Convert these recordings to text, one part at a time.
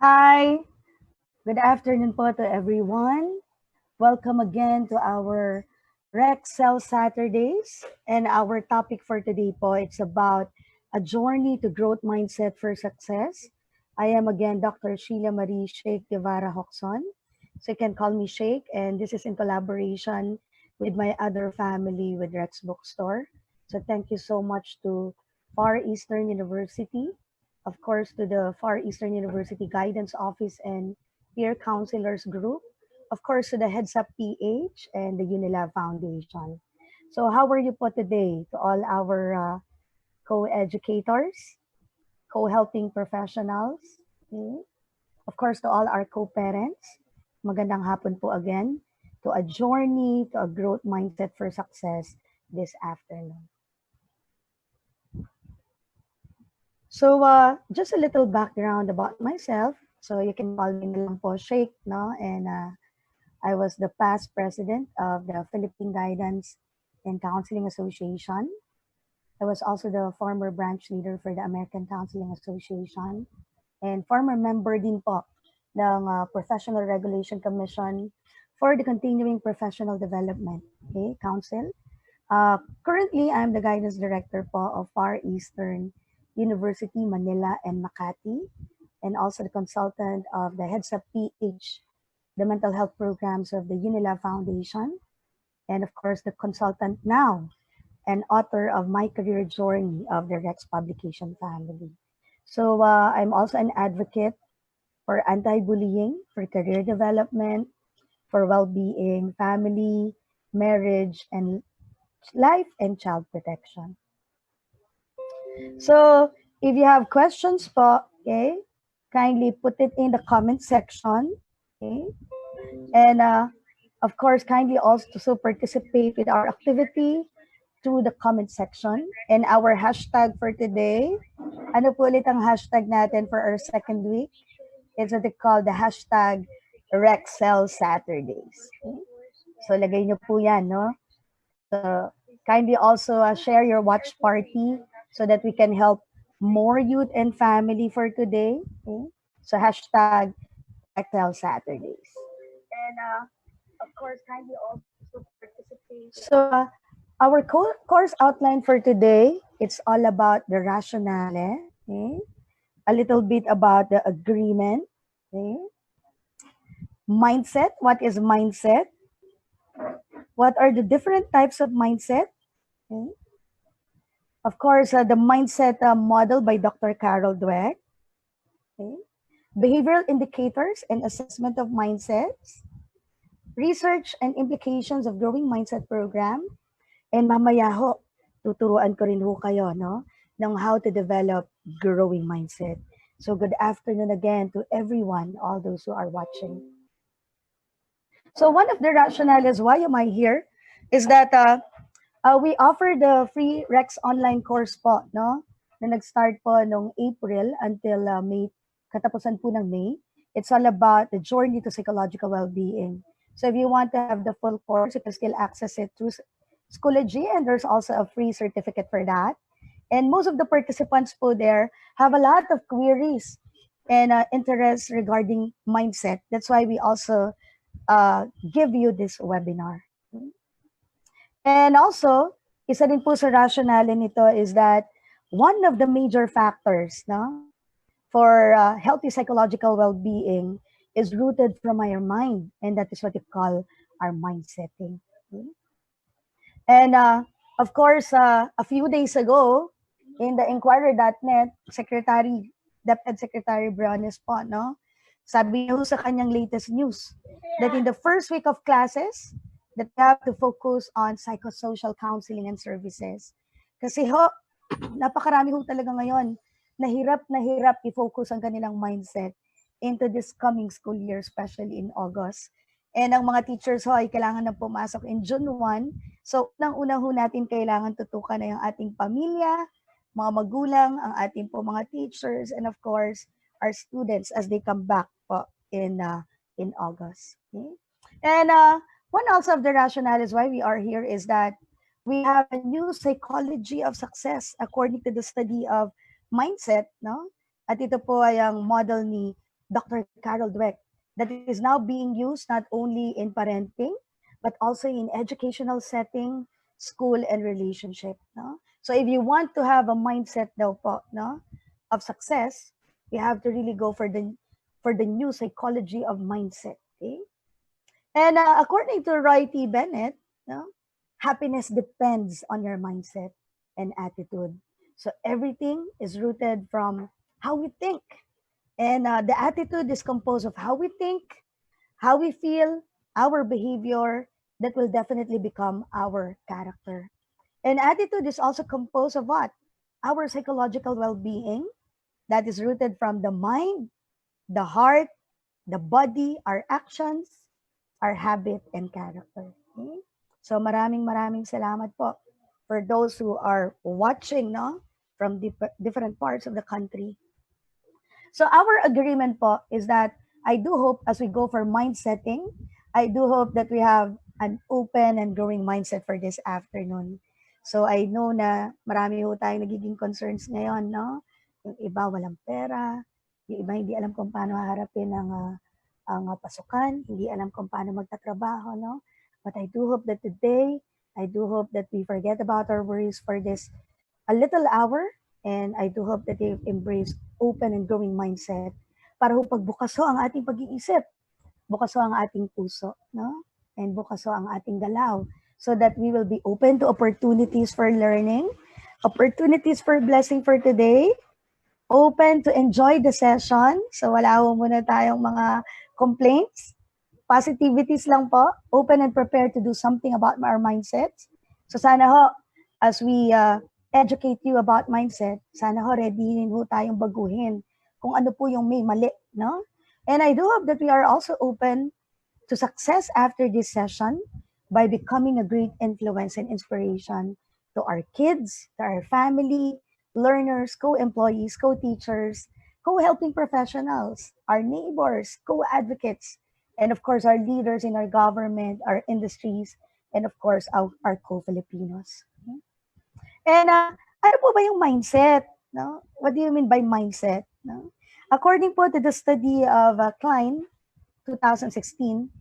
Hi, good afternoon po to everyone. Welcome again to our Rec Cell Saturdays. And our topic for today po, it's about a journey to growth mindset for success. I am again Dr. Sheila Marie Sheikh Guevara Hoxon. So you can call me Sheikh, and this is in collaboration with my other family with Rex Bookstore. So thank you so much to Far Eastern University, of course, to the Far Eastern University Guidance Office and Peer Counselors Group, of course, to the Heads Up PH and the Unilab Foundation. So how are you po today to all our co-educators, co-helping professionals, okay? Of course, to all our co-parents, magandang hapon po again to a journey to a growth mindset for success this afternoon. So, just a little background about myself. So, you can call me na lang po Sheikh, no? And I was the past president of the Philippine Guidance and Counseling Association. I was also the former branch leader for the American Counseling Association and former member din po ng Professional Regulation Commission for the Continuing Professional Development, okay, Council. Currently, I'm the guidance director po of Far Eastern University, Manila and Makati, and also the consultant of the Heads Up PH, the mental health programs of the Unilab Foundation, and of course, the consultant now and author of My Career Journey of the Rex Publication family. So I'm also an advocate for anti-bullying, for career development, for well-being, family, marriage, and life and child protection. So if you have questions po, okay, kindly put it in the comment section, okay? And of course, kindly also participate with our activity through the comment section. And our hashtag for today, ano po ulit ang hashtag natin for our second week? It's what they call the hashtag Rexcel Saturdays. Okay? So lagay nyo po yan, no? So kindly also share your watch party so that we can help more youth and family for today. Okay? So hashtag Rexcel Saturdays. And of course, kindly also participate. So our course outline for today, it's all about the rationale, okay? A little bit about the agreement, okay? Mindset, what is mindset? What are the different types of mindset? Okay? Of course, the mindset model by Dr. Carol Dweck. Okay? Behavioral indicators and assessment of mindsets. Research and implications of growing mindset program. And mamaya ho, tuturuan ko rin ho kayo, no? Ng how to develop growing mindset. So good afternoon again to everyone, all those who are watching. So one of the rationales why am I here is that we offer the free Rex online course po, no? Na nag-start po noong April until May, katapusan po ng May. It's all about the journey to psychological well-being. So if you want to have the full course, you can still access it through Schoology, and there's also a free certificate for that. And most of the participants po there have a lot of queries and interests regarding mindset. That's why we also give you this webinar. And also, isa din po sa rationale nito is that one of the major factors, no, for healthy psychological well-being is rooted from our mind, and that is what we call our mind setting. Okay? And of course, a few days ago, in the Inquirer.net, DepEd Secretary Briones po, no, sabi niya sa kanyang latest news that in the first week of classes, that we have to focus on psychosocial counseling and services. Kasi ho, napakarami ho talaga ngayon na hirap i-focus ang kanilang mindset into this coming school year, especially in August. And ang mga teachers ho ay kailangan na pumasok in June 1. So, unang-una ho natin kailangan tutukan na yung ating pamilya, mga magulang, ang ating po mga teachers, and of course, our students as they come back po in August. Okay? And one also of the rationale is why we are here is that we have a new psychology of success according to the study of mindset, no? At ito po ay ang model ni Dr. Carol Dweck, that is now being used not only in parenting, but also in educational setting, school, and relationship. No? So if you want to have a mindset daw po, no, of success, you have to really go for the new psychology of mindset. Okay? And according to Roy T. Bennett, no, happiness depends on your mindset and attitude. So everything is rooted from how we think. And the attitude is composed of how we think, how we feel, our behavior that will definitely become our character. And attitude is also composed of what? Our psychological well being that is rooted from the mind, the heart, the body, our actions, our habit, and character. Okay? So maraming salamat po for those who are watching no, from different parts of the country. So our agreement po is that I do hope as we go for mind setting, I do hope that we have an open and growing mindset for this afternoon. So I know na marami ho tayong nagiging concerns ngayon, no? Yung iba walang pera, yung iba hindi alam kung paano haharapin ang pasukan, hindi alam kung paano magtatrabaho, no? But I do hope that today, I do hope that we forget about our worries for this a little hour, and I do hope that they embrace open and growing mindset para ho pagbukas ho ang ating pag-iisip, bukas ho ang ating puso, no? And bukas ho ang ating galaw so that we will be open to opportunities for learning, opportunities for blessing for today, open to enjoy the session. So wala ho muna tayong mga complaints. Positivities lang po. Open and prepared to do something about our mindsets. So sana ho, as we educate you about mindset, sana ho ready din ho tayong baguhin kung ano po yung may mali, no? And I do hope that we are also open to success after this session by becoming a great influence and inspiration to our kids, to our family, learners, co-employees, co-teachers, co-helping professionals, our neighbors, co-advocates, and of course our leaders in our government, our industries, and of course our co-Filipinos. And ano po ba yung mindset? No? What do you mean by mindset? No? According po to the study of Klein, 2016,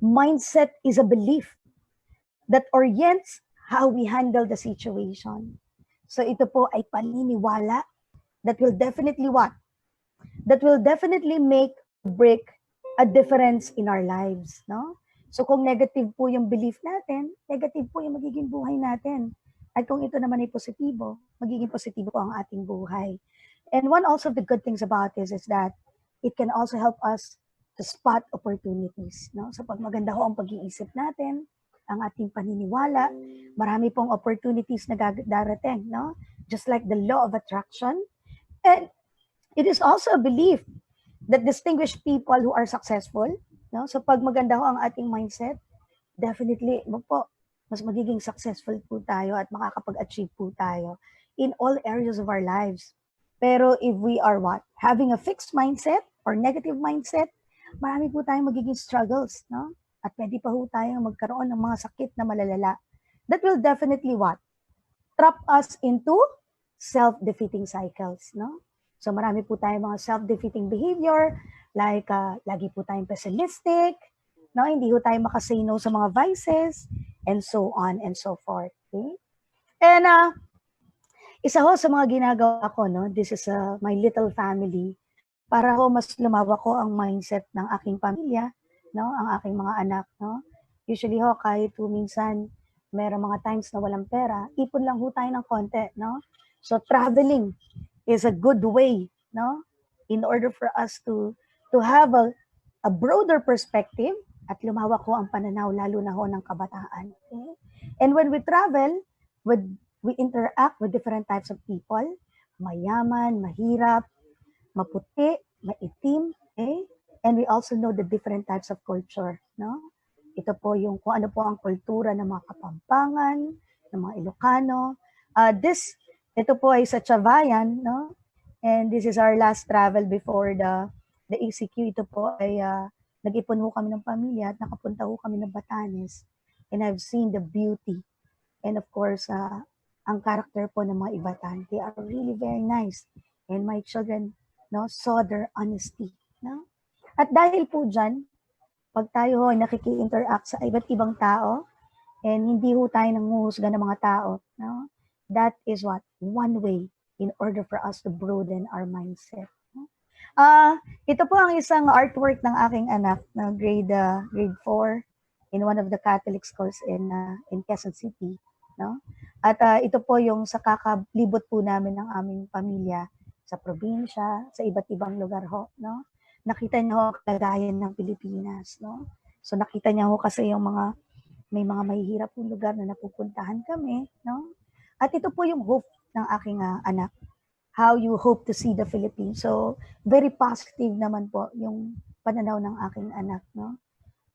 mindset is a belief that orients how we handle the situation. So ito po ay paniniwala that will definitely what? That will definitely make or break a difference in our lives, no? So kung negative po yung belief natin, negative po yung magiging buhay natin. At kung ito naman ay positibo, magiging positibo po ang ating buhay. And one also of the good things about this is that it can also help us to spot opportunities. No? So pag maganda ho ang pag-iisip natin, ang ating paniniwala, marami pong opportunities na darating. No? Just like the law of attraction. And it is also a belief that distinguished people who are successful. No? So pag maganda ho ang ating mindset, definitely, po, mas magiging successful po tayo at makakapag-achieve po tayo in all areas of our lives. Pero if we are what? Having a fixed mindset or negative mindset, marami po tayong magiging struggles, no? At pwede pa po tayong magkaroon ng mga sakit na malalala. That will definitely what? Trap us into self-defeating cycles, no? So marami po tayong mga self-defeating behavior, like lagi po tayong pessimistic, no? Hindi ho tayo makasay no sa mga vices, and so on and so forth. Okay? And isa ho sa mga ginagawa ko, no? This is my little family, para ho mas lumawak ko ang mindset ng aking pamilya, no? Ang aking mga anak, no? Usually ho, kahit minsan merong mga times na walang pera, ipon lang ho tayo ng konti, no? So traveling is a good way, no? In order for us to have a broader perspective at lumawak ho ang pananaw, lalo na ho ng kabataan. Okay? And when we travel, we interact with different types of people, mayaman, mahirap, maputi, maitim, okay? And we also know the different types of culture, no? Ito po yung kung ano po ang kultura ng mga Kapampangan, ng mga Ilocano. Ito po ay sa Chavayan, no? And this is our last travel before the ECQ. Ito po ay nag-ipon ho kami ng pamilya at nakapunta ho kami ng Batanes. And I've seen the beauty. And of course, ang character po ng mga Ibatan. They are really very nice. And my children, no, saw their honesty. No? At dahil po dyan, pag tayo ay nakiki-interact sa iba't ibang tao, and hindi ho tayo nanguhusga ng mga tao, no? That is what? One way in order for us to broaden our mindset. No? Ito po ang isang artwork ng aking anak na grade 4 in one of the Catholic schools in Quezon City, no? At ito po yung sa kakalibot po namin ng aming pamilya sa probinsya, sa iba't ibang lugar ho, no? Nakita niyo ho ang kalagayan ng Pilipinas, no? So nakita niya ho kasi yung may mga mahihirap pong lugar na napupuntahan kami, no? At ito po yung hope ng aking anak. How you hope to see the Philippines. So, very positive naman po yung pananaw ng aking anak, no?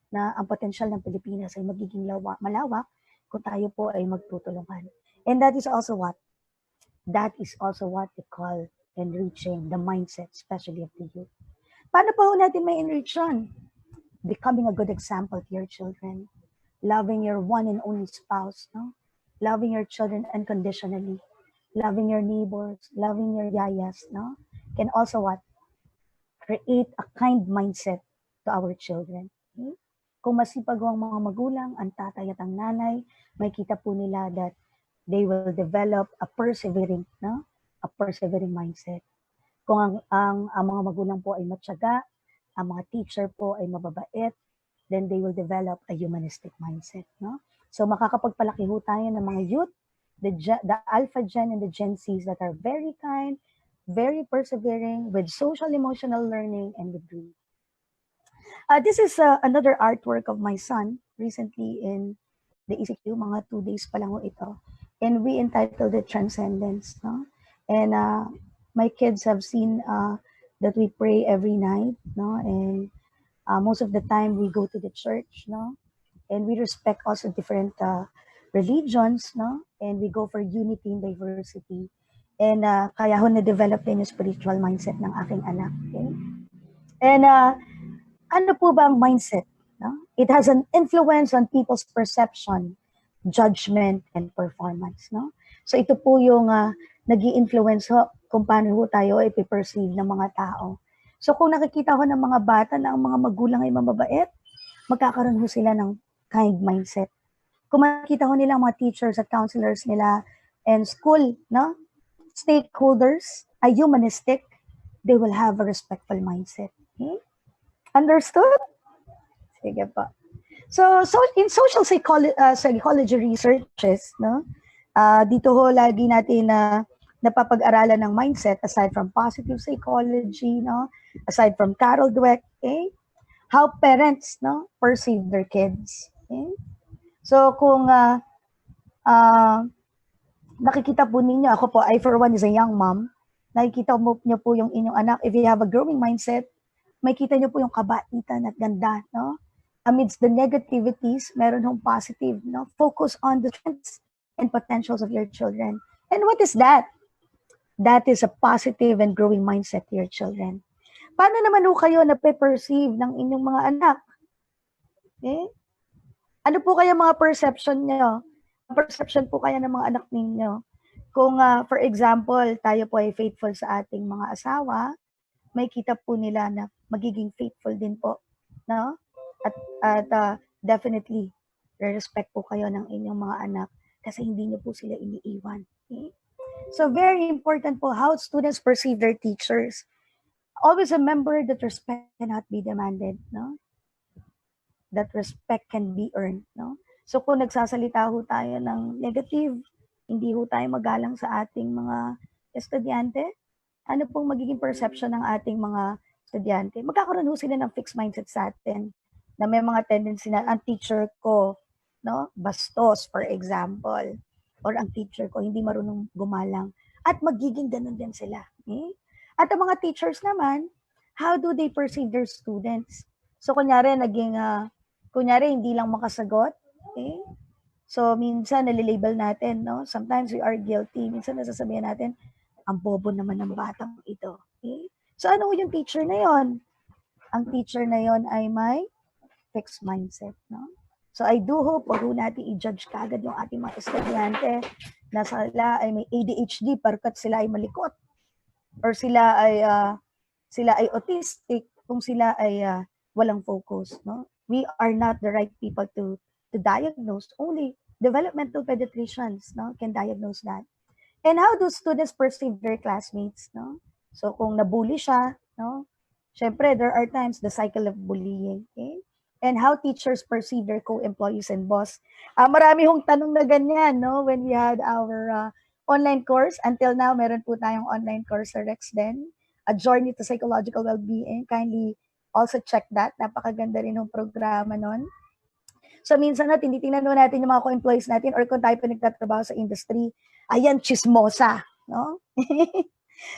Na ang potensyal ng Pilipinas ay magiging malawak kung tayo po ay magtutulungan. And that is also what we call enriching the mindset, especially of the youth. Paano po natin may enrich yun? Becoming a good example to your children. Loving your one and only spouse, no? Loving your children unconditionally. Loving your neighbors, loving your yayas, no? Can also what? Create a kind mindset to our children. Okay? Kung masipag ang mga magulang, ang tatay at ang nanay, may kita po nila that they will develop a persevering mindset. Kung ang mga magulang po ay matyaga, ang mga teacher po ay mababait, then they will develop a humanistic mindset. No? So makakapagpalaki ho tayo ng mga youth, the Alpha Gen and the Gen Zs that are very kind, very persevering, with social emotional learning, and with dream. This is another artwork of my son recently in the ECQ, mga 2 days pa lang ho ito. And we entitled it Transcendence. No? And my kids have seen that we pray every night, no? And most of the time we go to the church, no? And we respect also different religions, no? And we go for unity and diversity. And kaya ho na-develop din yung spiritual mindset ng aking anak. Okay? And ano po ba ang mindset? No? It has an influence on people's perception, judgment, and performance. No? So ito po yung nag-i-influence ho kung paano ho tayo ipiperceive ng mga tao. So kung nakikita ko ng mga bata na ang mga magulang ay mababait, magkakaroon ho sila ng kind mindset. Kung makikita ho nila ang mga teachers at counselors nila and school, no, stakeholders ay humanistic, they will have a respectful mindset. Okay? Understood? Sige po. So in social psychology researches, no, dito ho lagi natin napapag-aralan ng mindset aside from positive psychology, no, aside from Carol Dweck, okay? How parents, no, perceive their kids. Okay? So kung nakikita po ninyo, ako po, I for one is a young mom, nakikita niyo po yung inyong anak, if you have a growing mindset, makita niyo po yung kabaitan at ganda, no? Amidst the negativities, meron hong positive, no? Focus on the strengths and potentials of your children. And what is that? That is a positive and growing mindset to your children. Paano naman ho kayo nape-perceive ng inyong mga anak? Okay? Ano po kaya mga perception niyo? Perception po kaya ng mga anak ninyo? Kung for example, tayo po ay faithful sa ating mga asawa, may kita po nila na magiging faithful din po, no? At definitely, respect po kayo ng inyong mga anak kasi hindi niyo po sila iniiwan. Okay? So very important po how students perceive their teachers. Always remember that respect cannot be demanded, no? That respect can be earned, no? So kung nagsasalita ho tayo ng negative, hindi ho tayo magalang sa ating mga estudyante, ano pong magiging perception ng ating mga estudyante? Magkakaroon ho sila ng fixed mindset sa atin na may mga tendency na ang teacher ko, no, bastos for example, or ang teacher ko hindi marunong gumalang, at magiging ganun din sila. Okay? At ang mga teachers naman, how do they perceive their students? So kunyari hindi lang makasagot, okay? So minsan nalilabel natin, no? Sometimes we are guilty. Minsan nasasabihan natin, ang bobo naman ng batang ito. Okay? So ano yung teacher na yon? Ang teacher na yon ay may fixed mindset, no? So I do hope wag natin i-judge kagad yung ating mga estudyante na sila ay may ADHD parkat sila ay malikot or sila ay autistic. kung sila ay walang focus, no? We are not the right people to diagnose. Only developmental pediatricians, no, can diagnose that. And how do students perceive their classmates, no? So kung nabully siya, no? Syempre, there are times the cycle of bullying, okay? And how teachers perceive their co-employees and boss. Marami hong tanong na ganyan, no? When we had our online course. Until now, meron po tayong online course sa Rex din. A Journey to Psychological Wellbeing. Kindly also check that. Napakaganda rin ng programa nun. So minsan na tinitingnan natin yung mga co-employees natin or kung tayo pa nagtatrabaho sa industry, ayan, chismosa, no?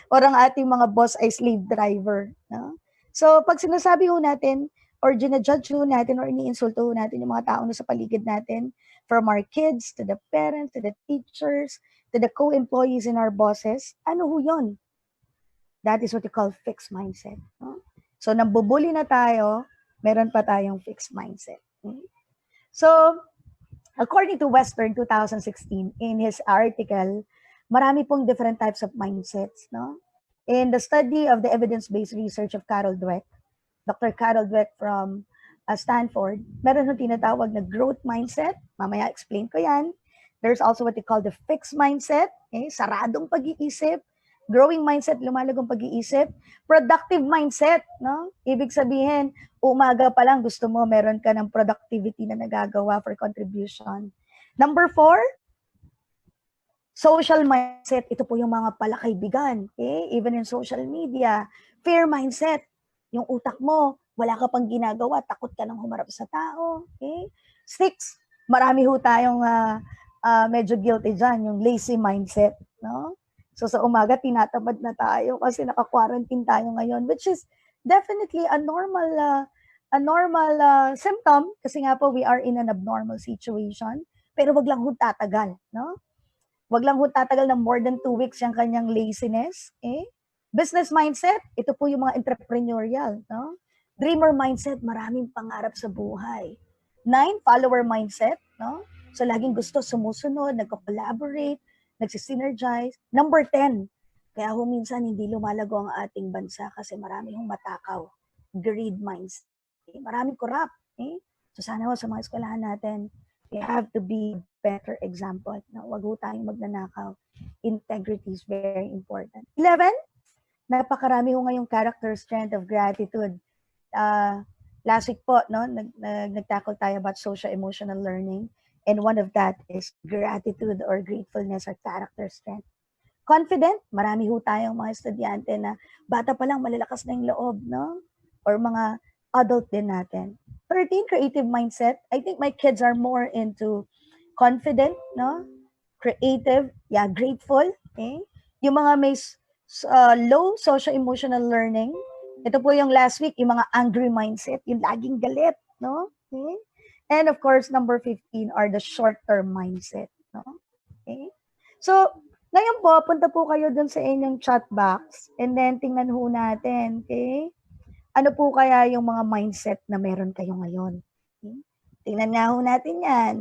Or ang ating mga boss ay slave driver, no? So pag sinasabi ho natin or ginajudge ho natin or iniinsulto ho natin yung mga tao na sa paligid natin, from our kids to the parents, to the teachers, to the co-employees and our bosses, ano ho yun? That is what we call fixed mindset. No? So nambubuli na tayo, meron pa tayong fixed mindset. Okay? So, according to Western 2016, in his article, marami pong different types of mindsets. No? In the study of the evidence-based research of Carol Dweck, Dr. Carol Dweck from Stanford, meron yung tinatawag na growth mindset. Mamaya explain ko yan. There's also what they call the fixed mindset, saradong pag-iisip. Growing mindset, lumalagong pag-iisip. Productive mindset, no? Ibig sabihin, umaga pa lang gusto mo, meron ka ng productivity na nagagawa for contribution. Number 4, social mindset. Ito po yung mga palakaibigan, even in social media. Fear mindset. Yung utak mo, wala ka pang ginagawa, takot ka nang humarap sa tao. 6, marami ho tayong medyo guilty dyan, yung lazy mindset. No? So sa umaga, tinatamad na tayo kasi naka-quarantine tayo ngayon, which is definitely a normal symptom kasi nga po we are in an abnormal situation. Pero wag lang ho tatagal. No? Wag lang ho tatagal ng more than 2 weeks yung kanyang laziness. Business mindset, ito po yung mga entrepreneurial. No? Dreamer mindset, maraming pangarap sa buhay. 9, follower mindset. No? So laging gusto sumusunod, nagko-collaborate, nagsisynergize. Number 10, kaya ho minsan hindi lumalago ang ating bansa kasi marami hong matakaw. Greed mindset. Maraming corrupt. So sana ho sa mga eskwelahan natin, we have to be better example. No? Wag ho tayong magnanakaw. Integrity is very important. 11, napakarami ho ngayong character strength of gratitude. Last week po, no, nag-tackle tayo about social-emotional learning. And one of that is gratitude or gratefulness or character strength. Confident, marami ho tayong mga estudyante na bata pa lang malalakas na yung loob, no? Or mga adult din natin. 13, creative mindset. I think my kids are more into confident, no? Creative, grateful. Yung mga may low social-emotional learning. Ito po yung last week, yung mga angry mindset, yung laging galit, no? And of course, number 15 are the short-term mindset, no? So, ngayon po, punta po kayo dun sa inyong chat box and then tingnan ho natin, ano po kaya yung mga mindset na meron kayo ngayon? Tingnan nga ho natin yan.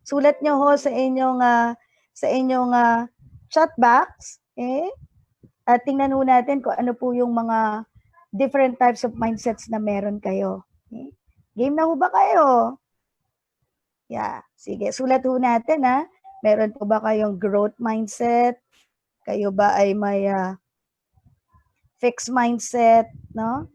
Sulat nyo ho sa inyong chat box, at tingnan ho natin kung ano po yung mga different types of mindsets na meron kayo. Game na ho ba kayo? Yeah, sige, sulat ho natin ha. Meron po ba kayong growth mindset? Kayo ba ay may fixed mindset, no?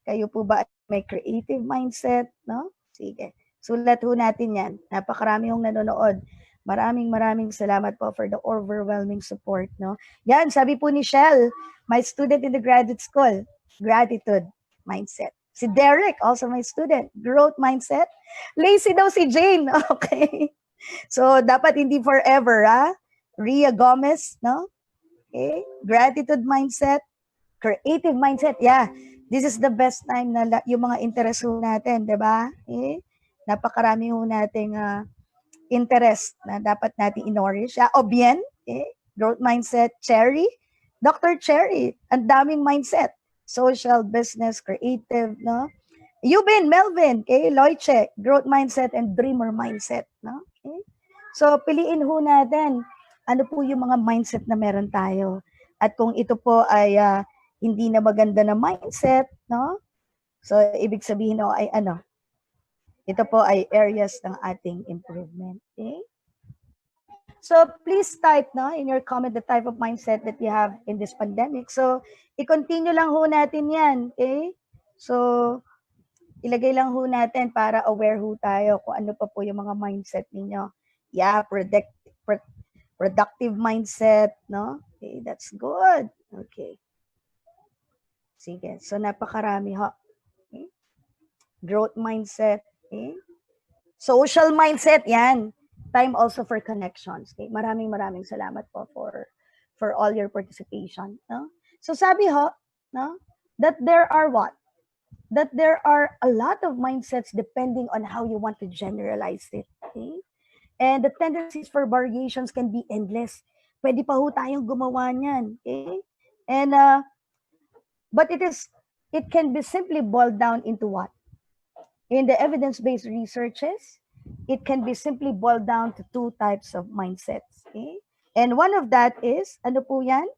Kayo po ba ay may creative mindset, no? Sige. Sulat ho natin yan. Napakarami hong nanonood. Maraming salamat po for the overwhelming support, no? Yan, sabi po ni Shell, my student in the graduate school, gratitude mindset. Si Derek, also my student, growth mindset. Lazy daw si Jane, okay? So, dapat hindi forever, ha? Ria Gomez, no? Gratitude mindset, creative mindset, this is the best time na yung mga interest ho natin, di ba? Napakarami ho nating interest na dapat natin in-nourish. Obien, growth mindset, Cherry, Dr. Cherry, ang daming mindset. Social, business, creative, no? Yubin, Melvin, Loiche, growth mindset and dreamer mindset, no? So, piliin ho natin ano po yung mga mindset na meron tayo. At kung ito po ay hindi na maganda na mindset, no? So, ibig sabihin ay ito po ay areas ng ating improvement. Okay? So, please type in your comment the type of mindset that you have in this pandemic. So, i-continue lang ho natin yan. Okay? So, ilagay lang ho natin para aware ho tayo kung ano pa po yung mga mindset ninyo. Yeah, productive mindset, no? Okay, that's good. Okay. Sige, so napakarami ho. Okay? Growth mindset. Okay? Social mindset, yan. Time also for connections. Okay? Maraming salamat po for all your participation. No? So sabi ho, no, that there are what? That there are a lot of mindsets depending on how you want to generalize it. Okay? And the tendencies for variations can be endless. Pwede pa ho tayong gumawa niyan. Okay? And but it can be simply boiled down into what? In the evidence-based researches, it can be simply boiled down to two types of mindsets. Okay? And one of that is, ano po yan?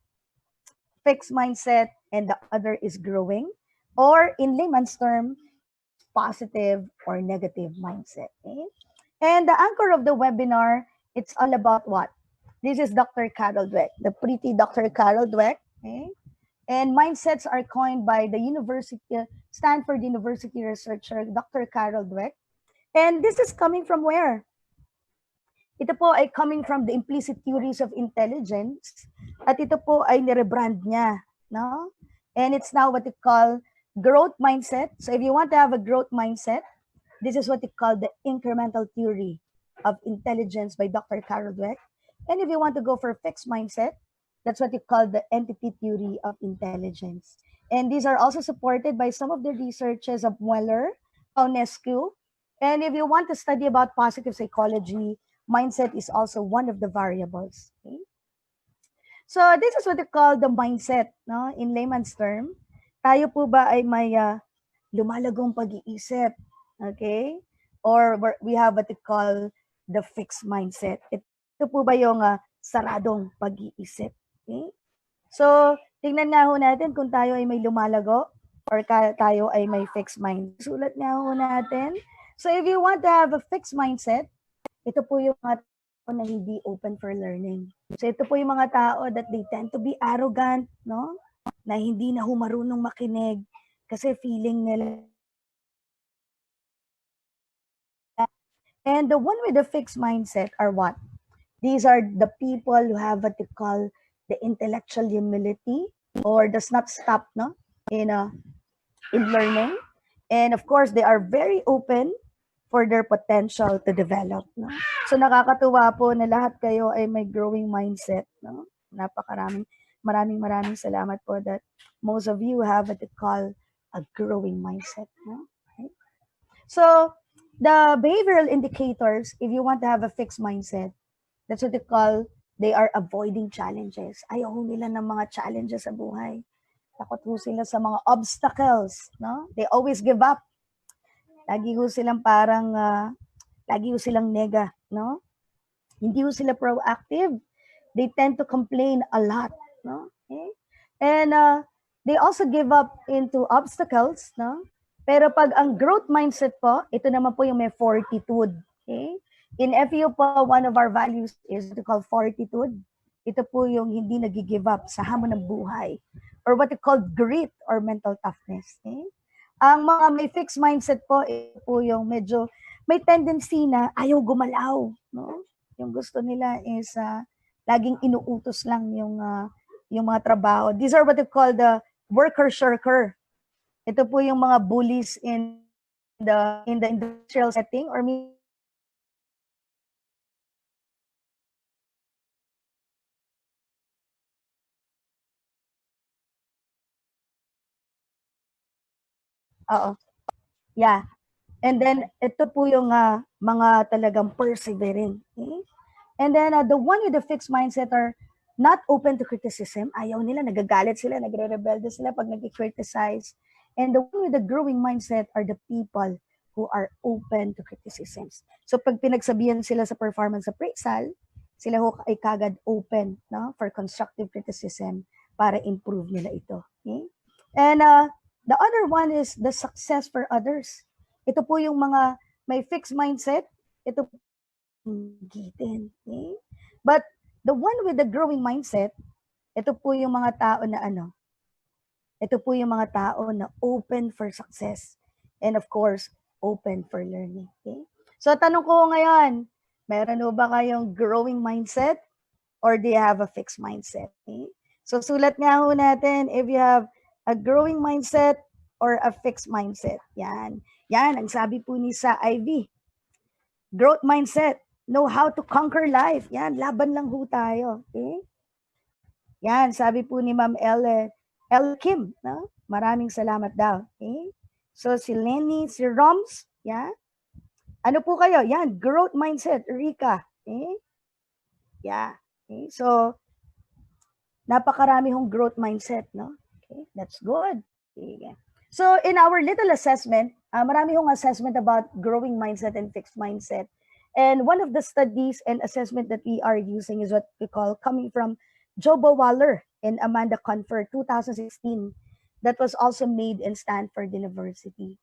Fixed mindset, and the other is growing. Or in layman's term, it's positive or negative mindset. Okay? And the anchor of the webinar, it's all about what? This is Dr. Carol Dweck, the pretty Dr. Carol Dweck. Okay? And mindsets are coined by the Stanford University researcher, Dr. Carol Dweck. And this is coming from where? Ito po ay coming from the implicit theories of intelligence. At ito po ay nirebrand niya. No? And it's now what we call growth mindset. So if you want to have a growth mindset, this is what we call the incremental theory of intelligence by Dr. Carol Dweck. And if you want to go for fixed mindset, that's what you call the entity theory of intelligence. And these are also supported by some of the researches of Mueller, Paunescu. And if you want to study about positive psychology, mindset is also one of the variables. Okay? So this is what we call the mindset, no? In layman's term. Tayo po ba ay may lumalagong pag-iisip? Okay? Or we have what we call the fixed mindset. Ito po ba yung saradong pag-iisip? Okay? So, tingnan nga ho natin kung tayo ay may lumalago or tayo ay may fixed mind. Sulat nga ho natin. So, if you want to have a fixed mindset, ito po yung mga tao na hindi open for learning. So, ito po yung mga tao that they tend to be arrogant, no? Na hindi na marunong makinig kasi feeling nila. And the one with the fixed mindset are what? These are the people who have what they call the intellectual humility or does not stop in learning. And of course, they are very open for their potential to develop. No? So nakakatuwa po na lahat kayo ay may growing mindset. No? Maraming salamat po that most of you have what they call a growing mindset. No? Okay. So the behavioral indicators, if you want to have a fixed mindset, that's what they call, they are avoiding challenges. Ayaw nila ng mga challenges sa buhay. Takot ho sila sa mga obstacles. No? They always give up. Lagi ho silang parang, lagi ho silang nega. No? Hindi ho sila proactive. They tend to complain a lot. No? Okay? And they also give up into obstacles. No? Pero pag ang growth mindset po, ito naman po yung may fortitude. Okay? In FEU po, one of our values is what we call fortitude. Ito po yung hindi nag-give up sa hamon ng buhay. Or what we call grit or mental toughness. Okay? Ang mga may fixed mindset po, ito po yung medyo may tendency na ayaw gumalaw. No? Yung gusto nila is laging inuutos lang yung mga trabaho. These are what we call the worker-shirker. Ito po yung mga bullies in the industrial setting or Oo. Yeah. And then, ito po yung mga talagang persevering. Okay? And then, the one with the fixed mindset are not open to criticism. Ayaw nila, nagagalit sila, nagre-rebelde sila pag nag-criticize. And the one with the growing mindset are the people who are open to criticisms. So, pag pinagsabihan sila sa performance appraisal, sila ho ay kagad open for constructive criticism para improve nila ito. Okay? And the other one is the success for others. Ito po yung mga may fixed mindset. Ito po gitin. Okay? But the one with the growing mindset, ito po yung mga tao na ano, ito po yung mga tao na open for success. And of course, open for learning. Okay? So tanong ko ngayon, meron o ba kayong growing mindset or do you have a fixed mindset? Okay? So sulat nga ho natin if you have a growing mindset or a fixed mindset. Yan. Yan, ang sabi po ni Sa Ivy. Growth mindset. Know how to conquer life. Yan, laban lang ho tayo. Okay? Yan, sabi po ni Ma'am L. Kim. No? Maraming salamat daw. Okay? So si Lenny, si Roms. Yan. Ano po kayo? Yan, growth mindset. Rika. Okay? Yeah. Okay? So, napakarami hong growth mindset, no? Okay, that's good. Okay. So, in our little assessment, marami hong assessment about growing mindset and fixed mindset. And one of the studies and assessment that we are using is what we call coming from Jobo Waller and Amanda Confer 2016 that was also made in Stanford University.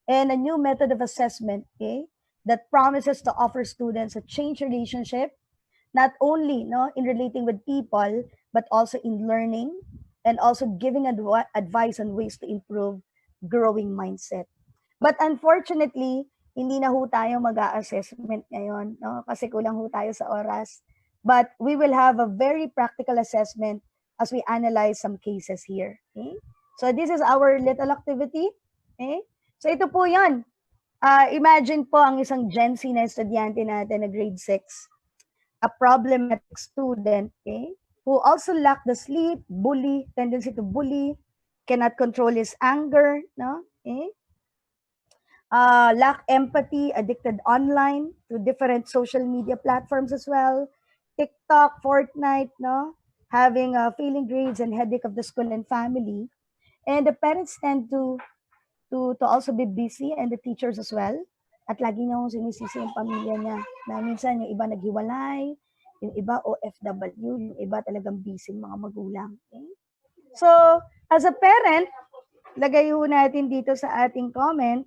And a new method of assessment, okay, that promises to offer students a change relationship not only in relating with people, but also in learning and also giving advice on ways to improve growing mindset. But unfortunately, hindi na ho tayo mag-a-assessment ngayon, no? Kasi kulang ho tayo sa oras. But we will have a very practical assessment as we analyze some cases here. Okay? So this is our little activity. Okay? So ito po yan. Imagine po ang isang Gen Z na estudyante natin na grade 6, a problematic student, okay, who also lack the sleep, tendency to bully, cannot control his anger, no? Okay? Lack empathy, addicted online to different social media platforms as well. TikTok, Fortnite, no? Having failing grades and headache of the school and family. And the parents tend to also be busy and the teachers as well. At lagi niya akong sinisisi yung pamilya niya. Na minsan yung iba naghiwalay, yung iba OFW, yung iba talagang busy mga magulang. Okay? So, as a parent, lagay ho natin dito sa ating comment,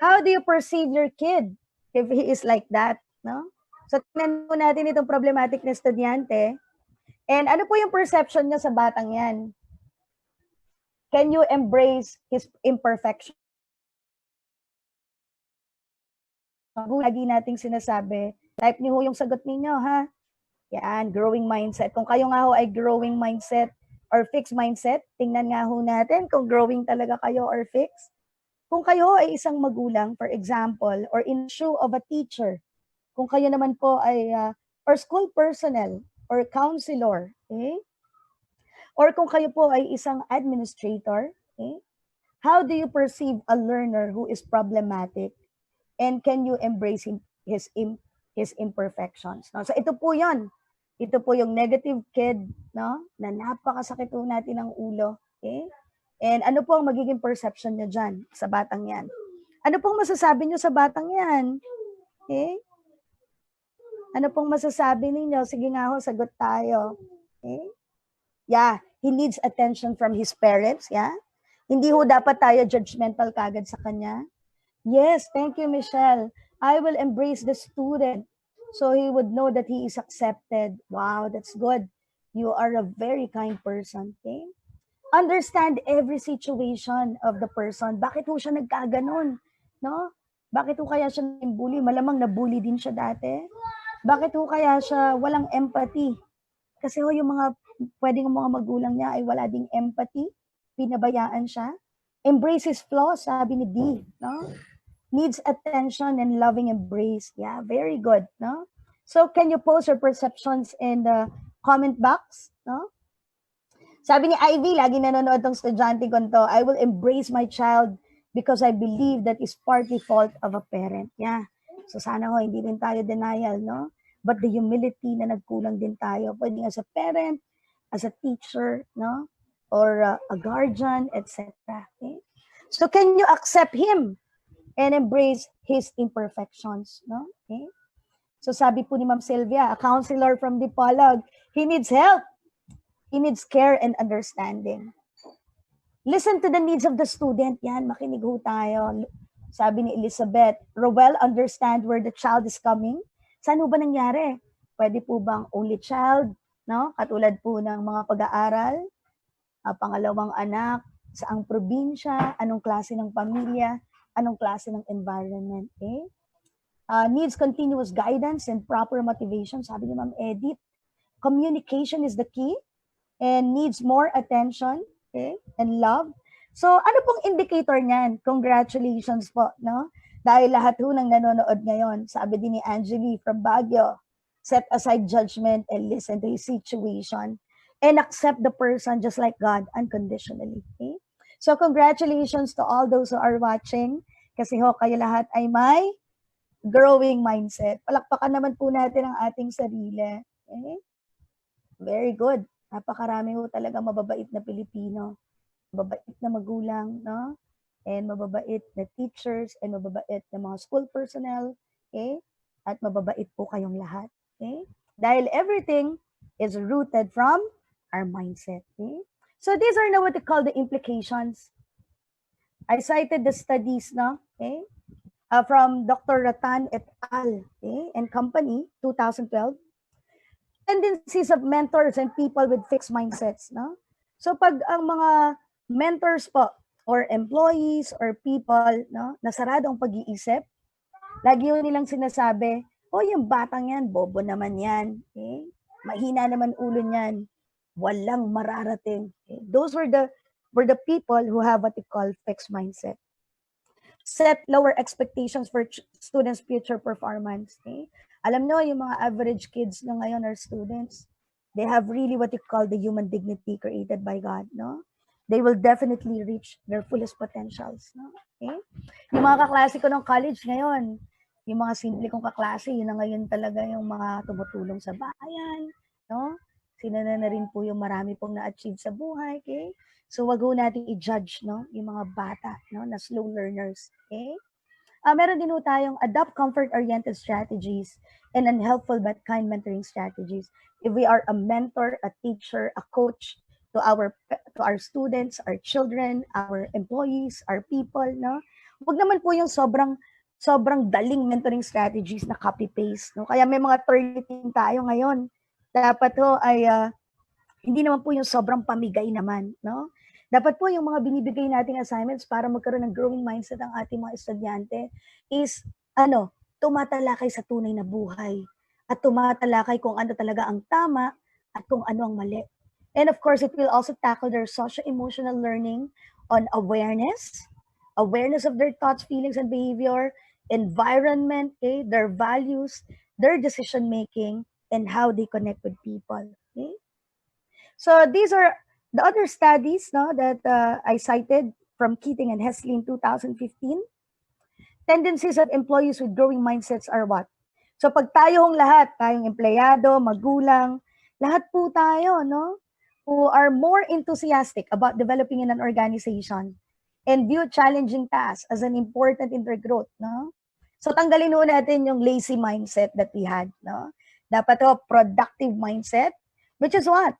how do you perceive your kid if he is like that? No? So, tingnan po natin itong problematic na estudyante. And ano po yung perception niya sa batang yan? Can you embrace his imperfection? Lagi nating sinasabi, type niyo ho yung sagot ninyo, ha? Yan, growing mindset. Kung kayo nga ho ay growing mindset or fixed mindset, tingnan nga ho natin kung growing talaga kayo or fixed. Kung kayo ay isang magulang, for example, or in shoe of a teacher, kung kayo naman po ay or school personnel or counselor, okay? Or kung kayo po ay isang administrator, okay? How do you perceive a learner who is problematic? And can you embrace his imperfections? No? So ito po 'yon. Ito po yung negative kid, no? Na napakasakit po natin ng ulo, okay? And ano po ang magiging perception niyo diyan sa batang 'yan? Ano pong masasabi niyo sa batang 'yan? Okay? Ano pong masasabi ninyo? Sige nga ho, sagot tayo. Okay? Yeah, he needs attention from his parents, yeah? Hindi ho dapat tayo judgmental kagad sa kanya. Yes, thank you, Michelle. I will embrace the student so he would know that he is accepted. Wow, that's good. You are a very kind person, okay? Understand every situation of the person. Bakit ho siya nagkaganon? No? Bakit ho kaya siya bully? Malamang na-bully din siya dati. Bakit ho kaya siya walang empathy? Kasi ho yung pwedeng mga magulang niya ay wala ding empathy. Pinabayaan siya. Embrace his flaws, sabi ni D. No? Needs attention and loving embrace. Yeah, very good, no? So can you post your perceptions in the comment box, no? Sabi ni Ivy, lagi nanonood tong estudyante ko to, I will embrace my child because I believe that is partly fault of a parent. Yeah. So sana ho, hindi din tayo denial, no? But the humility na nagkulang din tayo, pwedeng as a parent, as a teacher, no? Or a guardian, etc. Okay? So can you accept him and embrace his imperfections, no? Okay? So sabi po ni Ma'am Sylvia, a counselor from Dipolog, he needs help. He needs care and understanding. Listen to the needs of the student. Yan, makinig ho tayo. Sabi ni Elizabeth, Rowell, understand where the child is coming. Saan ho ba nangyari? Pwede po bang only child, no? Katulad po ng mga pag-aaral, pangalawang anak, saang probinsya, anong klase ng pamilya, anong klase ng environment. Okay? Needs continuous guidance and proper motivation. Sabi ni Ma'am Edith, communication is the key and needs more attention, okay, and love. So, ano pong indicator niyan? Congratulations po, no? Dahil lahat ho ng nanonood ngayon, sabi din ni Angeli from Baguio, set aside judgment and listen to his situation and accept the person just like God unconditionally. Okay? So, congratulations to all those who are watching kasi ho, kayo lahat ay may growing mindset. Palakpakan naman po natin ang ating sarili. Okay? Very good. Napakarami ho talaga mababait na Pilipino, mababait na magulang, no? And mababait na teachers, and mababait na mga school personnel, okay? At mababait po kayong lahat, okay? Dahil everything is rooted from our mindset, okay? So these are now what we call the implications. I cited the studies, no? Okay? From Dr. Ratan et al. Okay? And company, 2012. Tendencies of mentors and people with fixed mindsets, no? So pag ang mga mentors po or employees or people, no, na sarado ang pag-iisip, lagi yun nilang sinasabi, oh, yung batang yan, bobo naman yan, okay? Mahina naman ulo niyan, walang mararating. Okay? Those were the people who have what they call fixed mindset. Set lower expectations for students' future performance. Okay? Alam nyo, yung mga average kids na ngayon are students, they have really what you call the human dignity created by God, no? They will definitely reach their fullest potentials, no? Okay? Yung mga kaklase ko ng college ngayon, yung mga simple kong kaklase, yun na ngayon talaga yung mga tumutulong sa bayan, no? Sila na rin po yung marami pong na-achieve sa buhay, okay? So wag ho natin i-judge, no, yung mga bata, no, na slow learners, okay? Meron din ho tayong adopt comfort-oriented strategies and unhelpful but kind mentoring strategies. If we are a mentor, a teacher, a coach to our students, our children, our employees, our people, no? Wag naman po yung sobrang daling mentoring strategies na copy-paste, no? Kaya may mga targeting tayo ngayon. Dapat ho ay hindi naman po yung sobrang pamigay naman, no? Dapat po yung mga binibigay nating assignments para magkaroon ng growing mindset ang ating mga estudyante is, tumatalakay sa tunay na buhay at tumatalakay kung ano talaga ang tama at kung ano ang mali. And of course, it will also tackle their socio-emotional learning on awareness of their thoughts, feelings, and behavior, environment, okay, their values, their decision making, and how they connect with people. Okay? So these are the other studies, no, that I cited from Keating and Hesley in 2015. Tendencies of employees with growing mindsets are what? So pag tayong lahat, tayong empleyado, magulang, lahat po tayo, no, who are more enthusiastic about developing in an organization and view challenging tasks as an important in their growth, no? So tanggalin ho natin yung lazy mindset that we had, no? Dapat ho productive mindset, which is what?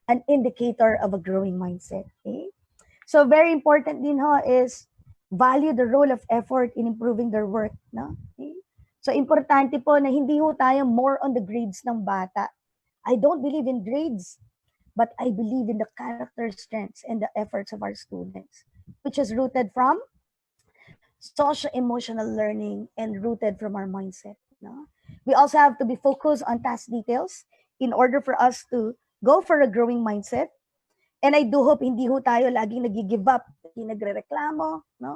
An indicator of a growing mindset. Okay? So very important din ho is value the role of effort in improving their work. No? Okay? So importante po na hindi ho tayo more on the grades ng bata. I don't believe in grades, but I believe in the character strengths and the efforts of our students, which is rooted from socio-emotional learning and rooted from our mindset. No? We also have to be focused on task details in order for us to go for a growing mindset. And I do hope hindi ho tayo laging nag-give up, hindi nagre-reklamo, no?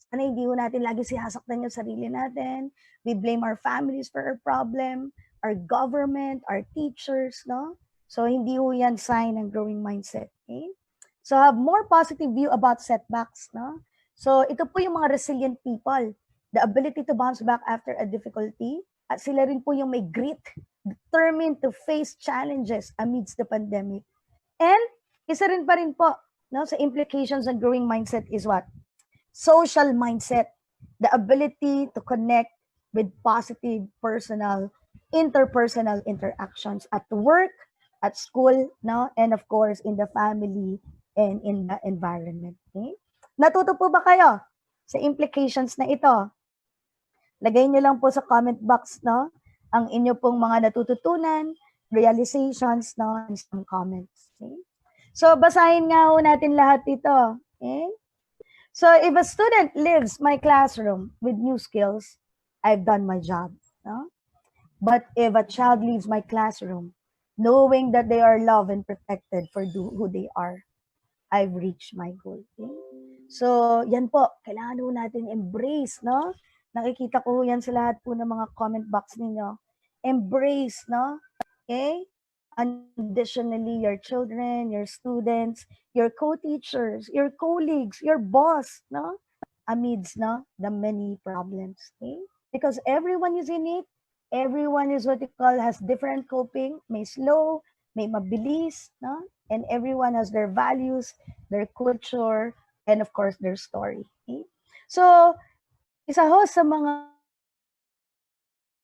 Sana hindi ho natin lagi sinasaktan yung sarili natin. We blame our families for our problem, our government, our teachers, no? So hindi ho yan sign ng growing mindset, okay? So have more positive view about setbacks, no? So ito po yung mga resilient people, the ability to bounce back after a difficulty, at sila rin po yung may grit, determined to face challenges amidst the pandemic. And isa rin pa rin po, no, sa implications ng growing mindset is what? Social mindset, the ability to connect with positive personal, interpersonal interactions at work, at school, no, and of course in the family and in the environment. Okay? Natuto po ba kayo sa implications na ito? Lagay nyo lang po sa comment box, no? Ang inyo pong mga natututunan, realizations, no? And some comments. Okay? So, basahin nga ho natin lahat ito. Okay? So, if a student leaves my classroom with new skills, I've done my job. No? But if a child leaves my classroom, knowing that they are loved and protected for who they are, I've reached my goal. Okay? So, yan po, kailangan po natin embrace, no? Nakikita ko yan sa lahat po ng mga comment box ninyo. Embrace, no? Okay? Unconditionally, your children, your students, your co-teachers, your colleagues, your boss, no? Amidst, no, the many problems. Okay? Because everyone is in it. Everyone is what you call has different coping. May slow, may mabilis, no? And everyone has their values, their culture, and of course, their story. Okay? So, isa ho sa mga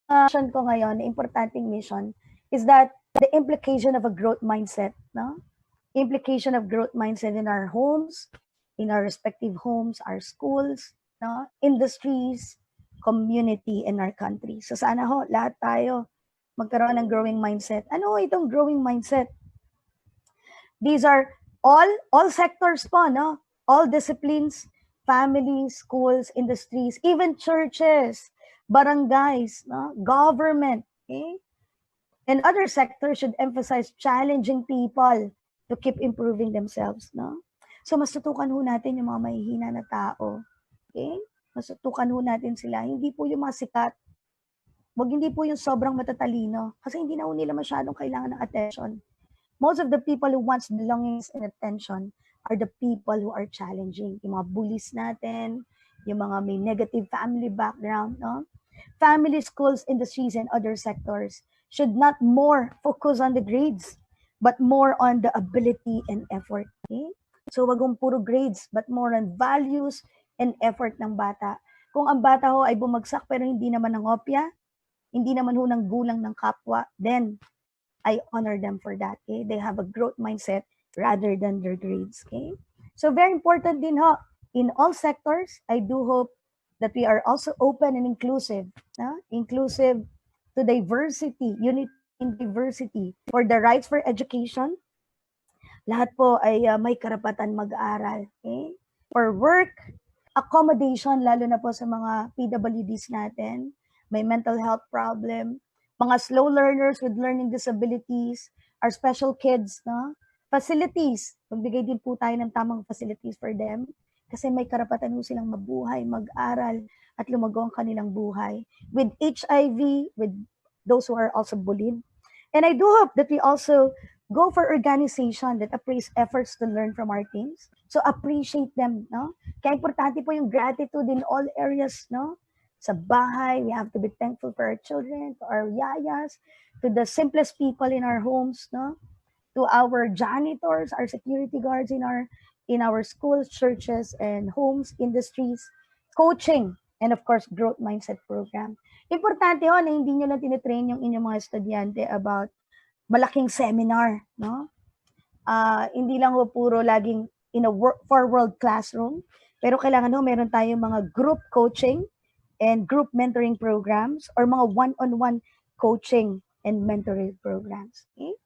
mission ko ngayon, importanteng mission, is that the implication of a growth mindset, no? Implication of growth mindset in our homes, in our respective homes, our schools, no? Industries, community, and our country. So sana ho, lahat tayo magkaroon ng growing mindset. Ano itong growing mindset? These are all sectors po, no? All disciplines, families, schools, industries, even churches, barangays, no? Government, okay? And other sectors should emphasize challenging people to keep improving themselves, no? So mas tutukan ho natin yung mga mahihina na tao. Okay? Mas tutukan ho natin sila. Hindi po yung mga sikat. Wag hindi po yung sobrang matatalino. Kasi hindi na ho nila masyadong kailangan ng attention. Most of the people who wants belongings and attention are the people who are challenging. Yung mga bullies natin, yung mga may negative family background, no? Family, schools, industries, and other sectors should not more focus on the grades, but more on the ability and effort. Okay? So wag kong puro grades, but more on values and effort ng bata. Kung ang bata ho ay bumagsak pero hindi naman ng opya, hindi naman ho ng gulang ng kapwa, then I honor them for that. Okay? They have a growth mindset rather than their grades. Okay? So very important din ho, in all sectors, I do hope that we are also open and inclusive. Inclusive to diversity, unity in diversity, for the rights for education. Lahat po ay may karapatan mag-aral. Okay? For work, accommodation, lalo na po sa mga PWDs natin, may mental health problem, mga slow learners with learning disabilities, our special kids, no? Facilities, magbigay din po tayo ng tamang facilities for them kasi may karapatan po silang mabuhay, mag-aral, at lumago ang kanilang buhay. With HIV, with those who are also bullied. And I do hope that we also go for organization that appraise efforts to learn from our teams. So appreciate them, no? Kaya importante po yung gratitude in all areas, no? Sa bahay, we have to be thankful for our children, to our yayas, to the simplest people in our homes, no? To our janitors, our security guards in our schools, churches, and homes, industries, coaching, and of course, growth mindset program. Importante ho na hindi nyo lang tinitrain yung inyong mga estudyante about malaking seminar, no? Hindi lang ho puro laging in a for-world classroom, pero kailangan ho meron tayong mga group coaching and group mentoring programs or mga one-on-one coaching and mentoring programs. Okay?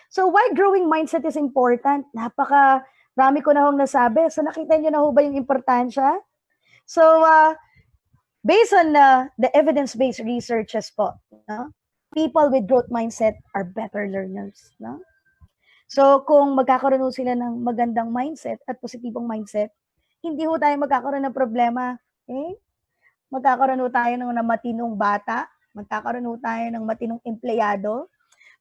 So why growing mindset is important? Rami ko na hong nasabi. So nakita niyo na ho ba yung importansya? So based on the evidence-based researches po, no? People with growth mindset are better learners. No? So kung magkakaroon ho sila ng magandang mindset at positibong mindset, hindi ho tayo magkakaroon ng problema. Okay? Magkakaroon ho tayo ng matinong bata, magkakaroon ho tayo ng matinong empleyado,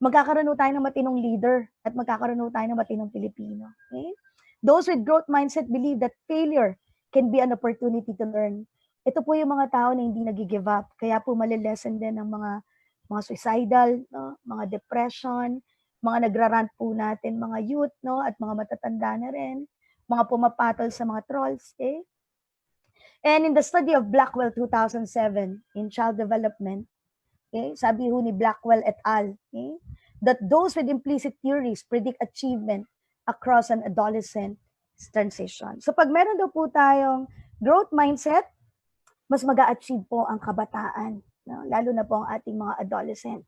magkakaroon ho tayo ng matinong leader, at magkakaroon ho tayo ng matinong Pilipino. Okay? Those with growth mindset believe that failure can be an opportunity to learn. Ito po yung mga tao na hindi nag-give up. Kaya po malilesen din ng mga suicidal, no? Mga depression, mga nagrarant po natin, mga youth, no? At mga matatanda na rin, mga pumapatol sa mga trolls. Okay? And in the study of Blackwell 2007 in child development, okay, sabi ho ni Blackwell et al., okay, that those with implicit theories predict achievement across an adolescent transition. So pag meron daw po tayong growth mindset, mas mag-a-achieve po ang kabataan, no? Lalo na po ang ating mga adolescent.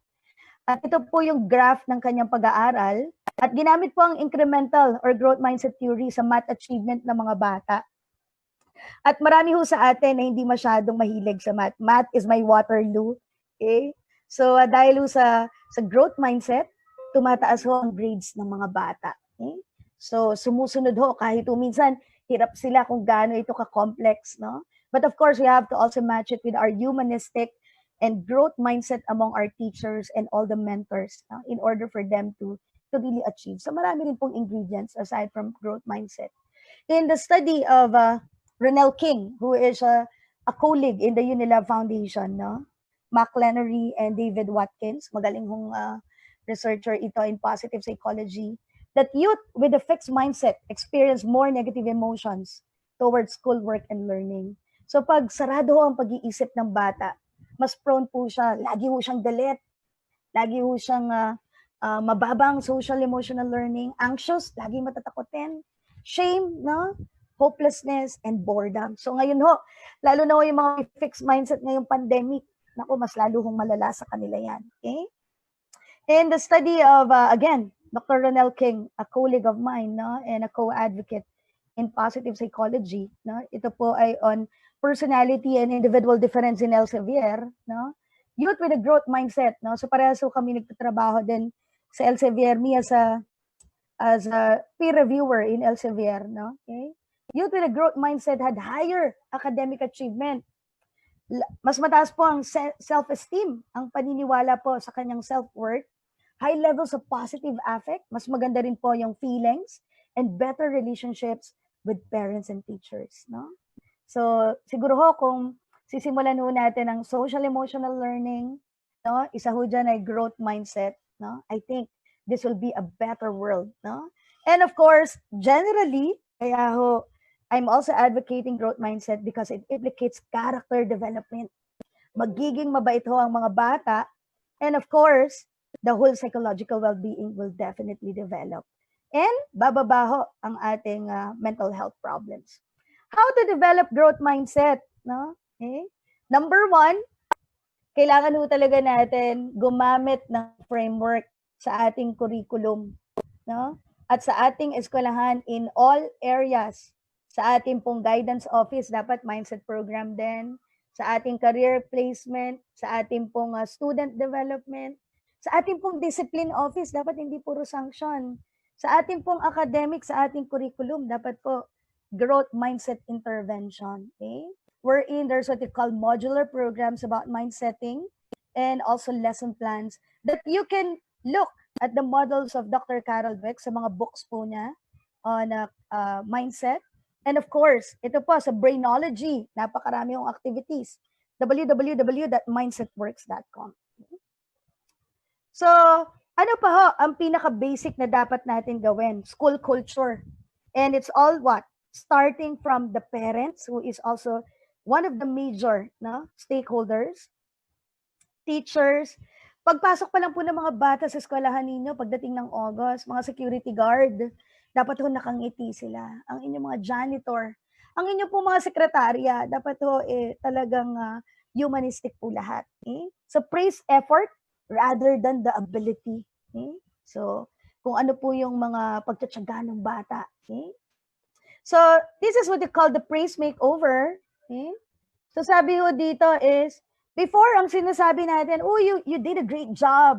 At ito po yung graph ng kanyang pag-aaral at ginamit po ang incremental or growth mindset theory sa math achievement ng mga bata. At marami ho sa atin na hindi masyadong mahilig sa math. Math is my Waterloo. Okay? So dahil ho sa growth mindset, tumataas ho ang grades ng mga bata. Okay? So sumusunod ho kahit minsan hirap sila kung gaano ito ka-complex, no? But of course, we have to also match it with our humanistic and growth mindset among our teachers and all the mentors, no? In order for them to really achieve. So marami rin pong ingredients aside from growth mindset. In the study of Ronell King, who is a colleague in the Unilab Foundation, no? Mac Lenery and David Watkins, magaling hong researcher ito in positive psychology, that youth with a fixed mindset experience more negative emotions towards schoolwork and learning. So pag sarado ang pag-iisip ng bata, mas prone po siya, lagi ho siyang galit, lagi ho siyang mababang social emotional learning, anxious, lagi matatakotin, shame, no? Hopelessness and boredom. So ngayon ho, lalo na ho yung mga fixed mindset ngayong pandemic, naku, mas lalo hong malala sa kanila yan. Okay? In the study of, again, Dr. Ronell King, a colleague of mine, no, and a co-advocate in positive psychology, no, ito po ay on personality and individual difference in Elsevier, no, youth with a growth mindset, no, so parehas so kami nagtatrabaho din sa Elsevier, me as a peer reviewer in Elsevier, no, okay, youth with a growth mindset had higher academic achievement, mas mataas po ang self-esteem, ang paniniwala po sa kanyang self-worth, high levels of positive affect, mas maganda rin po yung feelings, and better relationships with parents and teachers, no? So, siguro ho, kung sisimulan ho natin ang social emotional learning, no? Isa ho dyan ay growth mindset, no? I think this will be a better world, no? And of course, generally, kaya ho, I'm also advocating growth mindset because it implicates character development. Magiging mabait ho ang mga bata, and of course, the whole psychological well-being will definitely develop. And bababa ho ang ating mental health problems. How to develop growth mindset? No? Okay? Number 1, kailangan ho talaga natin gumamit ng framework sa ating curriculum. No? At sa ating eskwelahan in all areas. Sa ating pong guidance office, dapat mindset program din. Sa ating career placement, sa ating pong student development, sa ating pong discipline office, dapat hindi puro sanction. Sa ating pong academic, sa ating curriculum, dapat po growth mindset intervention. Okay? Wherein there's what they call modular programs about mindsetting and also lesson plans that you can look at the models of Dr. Carol Dweck sa mga books po niya on mindset. And of course, ito po sa Brainology, napakarami yung activities. www.mindsetworks.com. So, ano pa ho ang pinaka-basic na dapat natin gawin? School culture. And it's all what? Starting from the parents, who is also one of the major stakeholders, teachers. Pagpasok pa lang po ng mga bata sa eskwelahan ninyo, pagdating ng August, mga security guard, dapat ho nakangiti sila. Ang inyong mga janitor, ang inyong po mga sekretarya, dapat ho talagang humanistic po lahat. Okay? So praise effort rather than the ability. Okay? So kung ano po yung mga pagtatsaga ng bata. Okay? So this is what you call the praise makeover. Okay? So sabi ho dito is, before ang sinasabi natin, oh, you did a great job.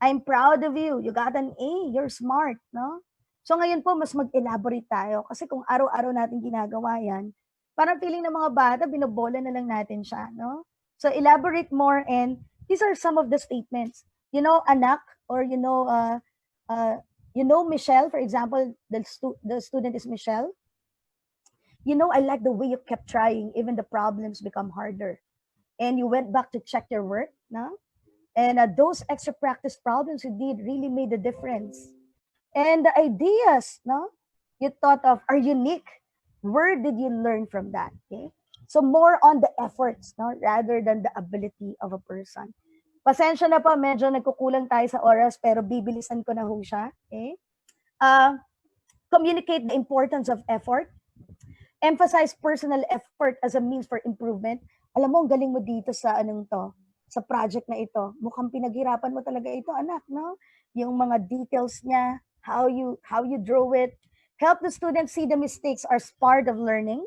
I'm proud of you. You got an A. You're smart, no? So ngayon po, mas mag-elaborate tayo. Kasi kung araw-araw natin ginagawa yan, parang feeling ng mga bata, binobola na lang natin siya, no? So elaborate more, and these are some of the statements. You know, anak, or you know, Michelle, for example, the student is Michelle. You know, I like the way you kept trying, even the problems become harder. And you went back to check your work, no? And those extra practice problems you did really made a difference. And the ideas, no, you thought of are unique. Where did you learn from that? Okay, so more on the efforts, no, rather than the ability of a person. Pasensya na po, medyo nagkukulang tayo sa oras, pero bibilisan ko na ho siya. Okay. communicate the importance of effort, emphasize personal effort as a means for improvement. Alam mo, ang galing mo dito sa anong to, sa project na ito. Mukhang pinaghirapan mo talaga ito, anak, no? Yung mga details niya, how you draw it. Help the students see the mistakes as part of learning.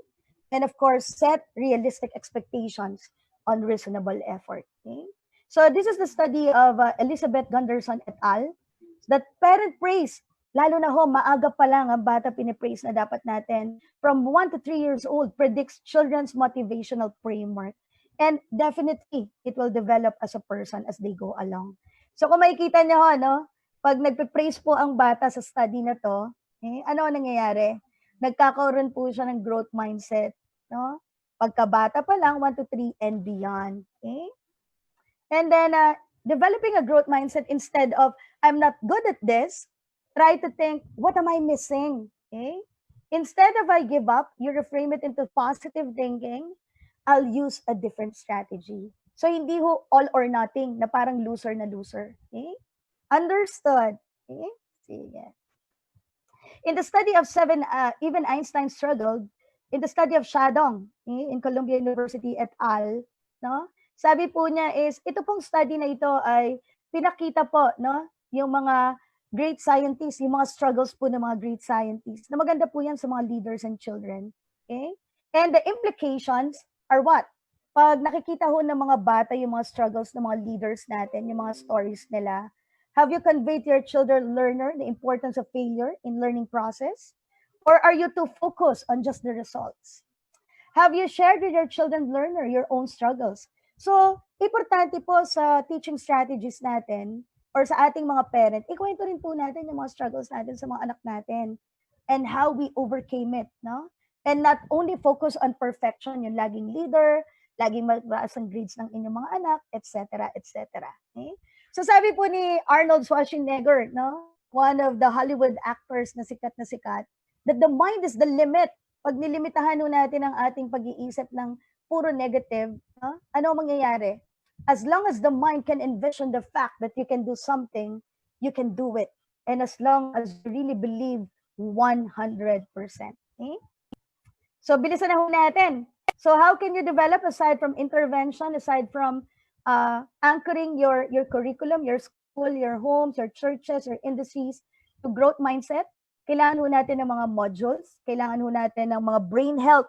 And of course, set realistic expectations on reasonable effort. Okay? So this is the study of Elizabeth Gunderson et al. That parent praise, lalo na ho, maaga pa lang ang bata pinipraise na dapat natin. From 1 to 3 years old, predicts children's motivational framework. And definitely, it will develop as a person as they go along. So kung makikita niyo ho, no, pag nagpe-praise po ang bata sa study na to, ano ang nangyayari? Nagkakaroon po siya ng growth mindset, no? Pagkabata pa lang, 1 to 3 and beyond. Okay? And then, developing a growth mindset instead of, I'm not good at this, try to think, what am I missing? Okay? Instead of I give up, you reframe it into positive thinking, I'll use a different strategy. So, hindi ho all or nothing na parang loser na loser. Okay? Understood. Okay? Sige. In the study of seven, even Einstein struggled. In the study of Shadong in Columbia University et al., no? Sabi po niya is, ito pong study na ito ay pinakita po, no, yung mga great scientists, yung mga struggles po ng mga great scientists, na maganda po yan sa mga leaders and children. Okay? And the implications are what? Pag nakikita ho ng mga bata yung mga struggles ng mga leaders natin, yung mga stories nila, have you conveyed to your children learner the importance of failure in learning process? Or are you too focused on just the results? Have you shared with your children learner your own struggles? So, importante po sa teaching strategies natin or sa ating mga parent, ikwento rin po natin yung mga struggles natin sa mga anak natin and how we overcame it, no? And not only focus on perfection, yung laging leader, laging mataas ang grades ng inyong mga anak, etc., etc. Okay? So sabi po ni Arnold Schwarzenegger, no? One of the Hollywood actors na sikat, that the mind is the limit. Pag nilimitahan natin ang ating pag-iisip ng puro negative, no? Ano mangyayari? As long as the mind can envision the fact that you can do something, you can do it. And as long as you really believe 100%. Okay? So, bilisan na ho natin. So, how can you develop aside from intervention, aside from anchoring your curriculum, your school, your homes, your churches, your industries to growth mindset? Kailangan ho natin ng mga modules, kailangan ho natin ng mga brain health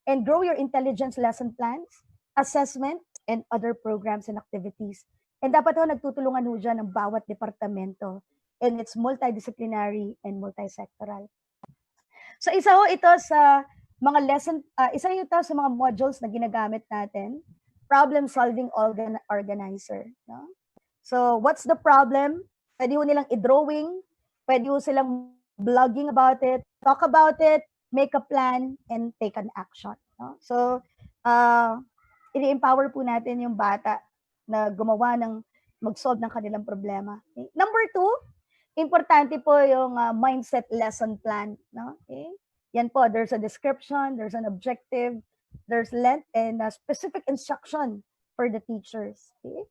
and grow your intelligence lesson plans, assessment, and other programs and activities. And dapat ho nagtutulungan ho dyan ng bawat departamento, and it's multidisciplinary and multisectoral. So isa ho ito sa mga lesson, isa ito sa mga modules na ginagamit natin, problem solving organizer. No? So what's the problem? Pwede ho nilang i-drawing, pwede ho silang blogging about it, talk about it, make a plan, and take an action. No? So i-empower po natin yung bata na gumawa ng mag-solve ng kanilang problema. Okay? Number 2, importante po yung mindset lesson plan. No? Okay? Yan po, there's a description, there's an objective, there's length, and a specific instruction for the teachers. Okay?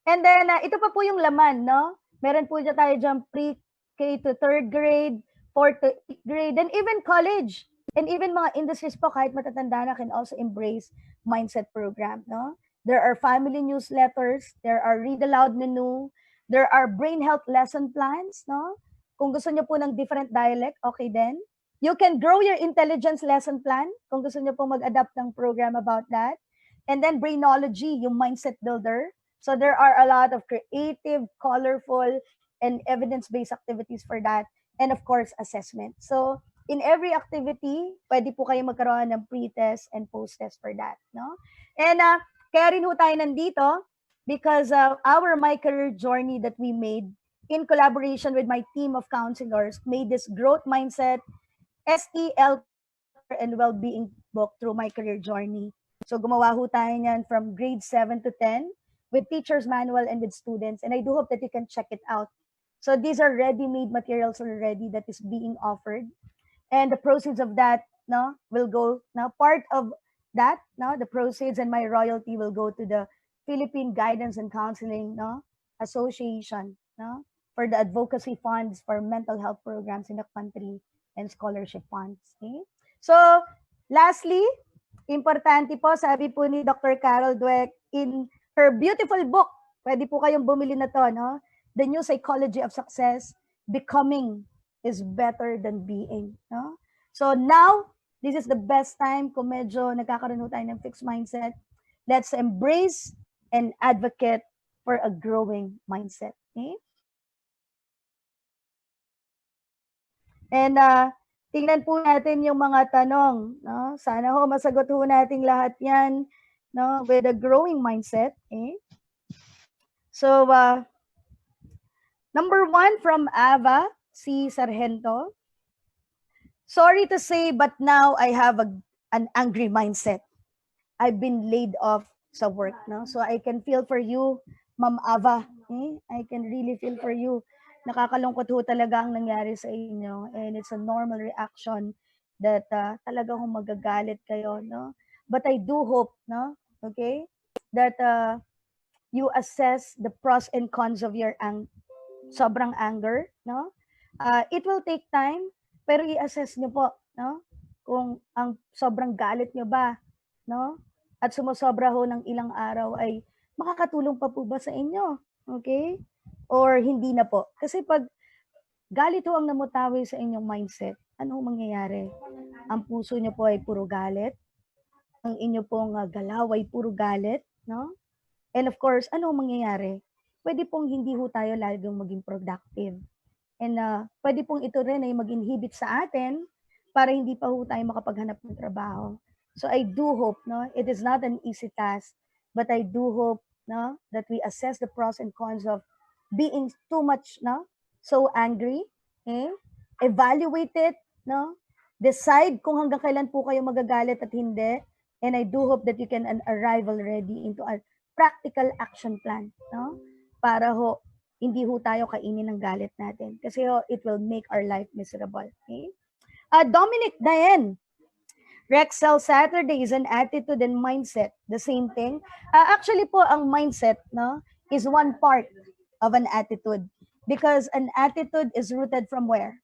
And then, ito pa po yung laman, no? Meron po dyan tayo dyan pre-K to 3rd grade, 4th to 8th grade, and even college. And even mga industries po, kahit matatanda na, can also embrace mindset program, no? There are family newsletters, there are read aloud menu, there are brain health lesson plans, no? Kung gusto nyo po ng different dialect, okay din. You can grow your intelligence lesson plan kung gusto nyo po mag-adapt ng program about that. And then brainology, yung mindset builder. So there are a lot of creative, colorful, and evidence-based activities for that. And of course, assessment. So in every activity, pwede po kayo magkaroon ng pre-test and post-test for that. No? And kaya rin ho tayo nandito because our My Career Journey that we made in collaboration with my team of counselors made this growth mindset, SEL and well-being book through My Career Journey. So gumawa ho tayo niyan from grade 7 to 10 with teacher's manual and with students. And I do hope that you can check it out. So these are ready-made materials already that is being offered. And the proceeds of that will go, part of that, the proceeds and my royalty will go to the Philippine Guidance and Counseling Association for the advocacy funds for mental health programs in the country. and scholarship funds. Okay? So, lastly, importante po, sabi po ni Dr. Carol Dweck in her beautiful book, pwede po kayong bumili na to, no? The New Psychology of Success, Becoming is Better Than Being. No? So now, this is the best time kung medyo nagkakaroon tayo ng fixed mindset. Let's embrace and advocate for a growing mindset. Okay? And tingnan po natin yung mga tanong. No? Sana ho masagot ho natin lahat yan, no? With a growing mindset. Okay? So, number 1 from Ava, si Sargento. Sorry to say, but now I have an angry mindset. I've been laid off sa work. No? So I can feel for you, Ma'am Ava. I can really feel for you. Nakakalungkot ho talaga ang nangyari sa inyo. And it's a normal reaction that talagang magagalit kayo. No? But I do hope, no? Okay, that you assess the pros and cons of your sobrang anger. No? It will take time, pero i-assess nyo po, no? Kung ang sobrang galit nyo ba, no? At sumusobra ho ng ilang araw ay makakatulong pa po ba sa inyo? Okay? Or hindi na po? Kasi pag galit ho ang namutawi sa inyong mindset, ano ho mangyayari? Ang puso nyo po ay puro galit. Ang inyo pong galaw ay puro galit, no? And of course, ano ho mangyayari? Pwede pong hindi ho tayo laging maging productive. And pwede pong ito rin ay mag-inhibit sa atin para hindi pa ho tayo makapaghanap ng trabaho. So I do hope, no, it is not an easy task, but I do hope, no, that we assess the pros and cons of being too much, no, so angry, okay? Evaluate it, no, decide kung hanggang kailan po kayo magagalit at hindi, and I do hope that you can arrive already into a practical action plan, no, para ho hindi ho tayo kainin ng galit natin kasi ho, it will make our life miserable. Okay? Dominic, Diane, Rexel Saturday is an attitude and mindset. The same thing. Actually po, ang mindset, no, is one part of an attitude because an attitude is rooted from where?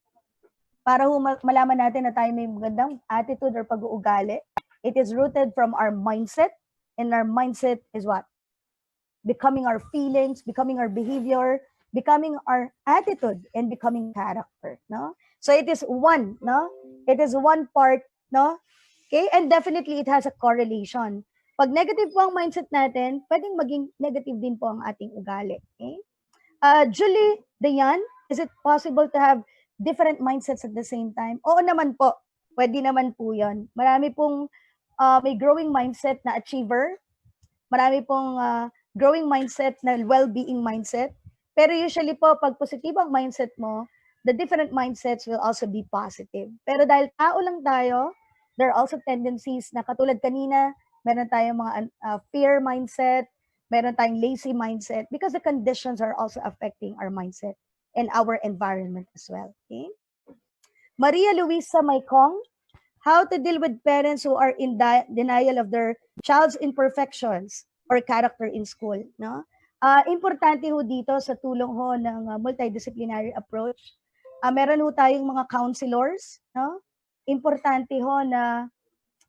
Para ho malaman natin na tayo may magandang attitude or pag-uugali, it is rooted from our mindset, and our mindset is what? Becoming our feelings, becoming our behavior, becoming our attitude, and becoming character, no? So it is one, no? It is one part, no? Okay? And definitely it has a correlation. Pag negative po ang mindset natin, pwedeng maging negative din po ang ating ugali. Okay? Julie Dayan, is it possible to have different mindsets at the same time? Oo naman po. Pwede naman po yan. Marami pong may growing mindset na achiever. Marami pong growing mindset na well-being mindset. Pero usually po, pag positive ang mindset mo, the different mindsets will also be positive. Pero dahil tao lang tayo, there are also tendencies na katulad kanina, meron tayong mga fear mindset, meron tayong lazy mindset because the conditions are also affecting our mindset and our environment as well. Okay? Maria Luisa Maykong, how to deal with parents who are in denial of their child's imperfections or character in school, no? Importante ho dito sa tulong ho ng multidisciplinary approach. Meron ho tayong mga counselors, no? Importante ho na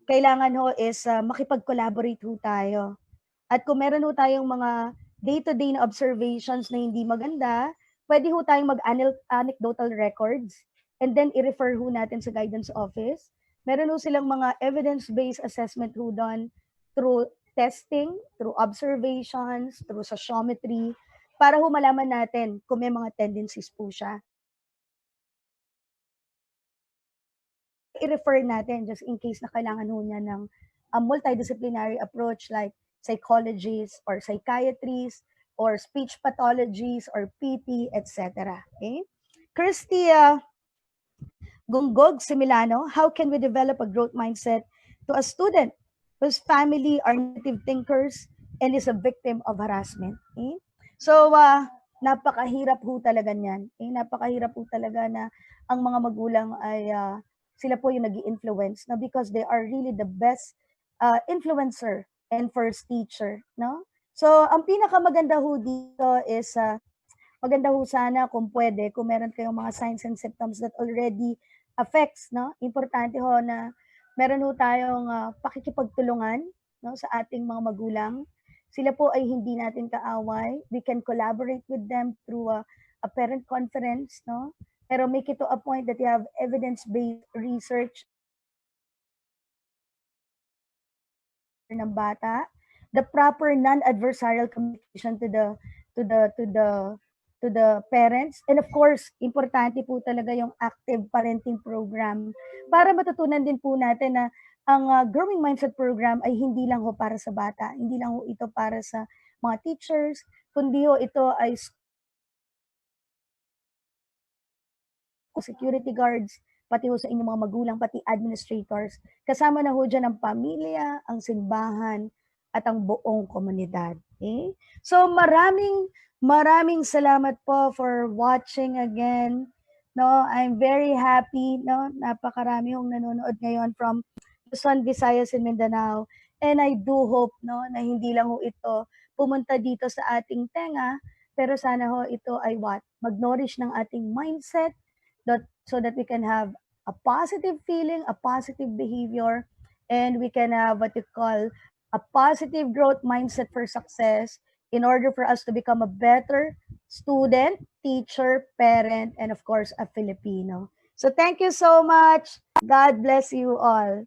kailangan ho is makipag-collaborate ho tayo. At kung meron ho tayong mga day-to-day na observations na hindi maganda, pwede ho tayong mag-anecdotal records and then i-refer ho natin sa guidance office. Meron ho silang mga evidence-based assessment ho doon through testing, through observations, through sociometry, para ho malaman natin kung may mga tendencies po siya. I-refer natin just in case na kailangan ho niya ng multidisciplinary approach like psychologists or psychiatrists or speech pathologies or PT, etc. Okay? Christy Gunggog Similano, how can we develop a growth mindset to a student whose family are negative thinkers and is a victim of harassment? Okay? So, napakahirap ho talaga niyan. Okay? Napakahirap ho talaga na ang mga magulang ay sila po yung nag-i-influence, no? Because they are really the best influencer and first teacher, no? So, ang pinakamaganda ho dito is maganda ho sana kung pwede, kung meron kayong mga signs and symptoms that already affects, no? Importante ho na meron ho tayong pakikipagtulungan, no, sa ating mga magulang. Sila po ay hindi natin kaaway. We can collaborate with them through a parent conference, no? Pero make it to a point that you have evidence-based research ng bata, the proper non-adversarial communication to the to the to the parents, and of course, importante po talaga yung active parenting program para matutunan din po natin na ang growing mindset program ay hindi lang ho para sa bata, hindi lang ho ito para sa mga teachers, kundi ho ito ay security guards, pati ho sa inyong mga magulang, pati administrators. Kasama na ho dyan ang pamilya, ang simbahan, at ang buong komunidad. Okay? So maraming salamat po for watching again. No, I'm very happy, no, napakarami hong nanonood ngayon from Luzon, Visayas, and Mindanao. And I do hope, no, na hindi lang ho ito pumunta dito sa ating tenga, pero sana ho ito ay what? Mag-nourish ng ating mindset, so that we can have a positive feeling, a positive behavior, and we can have what you call a positive growth mindset for success in order for us to become a better student, teacher, parent, and of course, a Filipino. So thank you so much. God bless you all.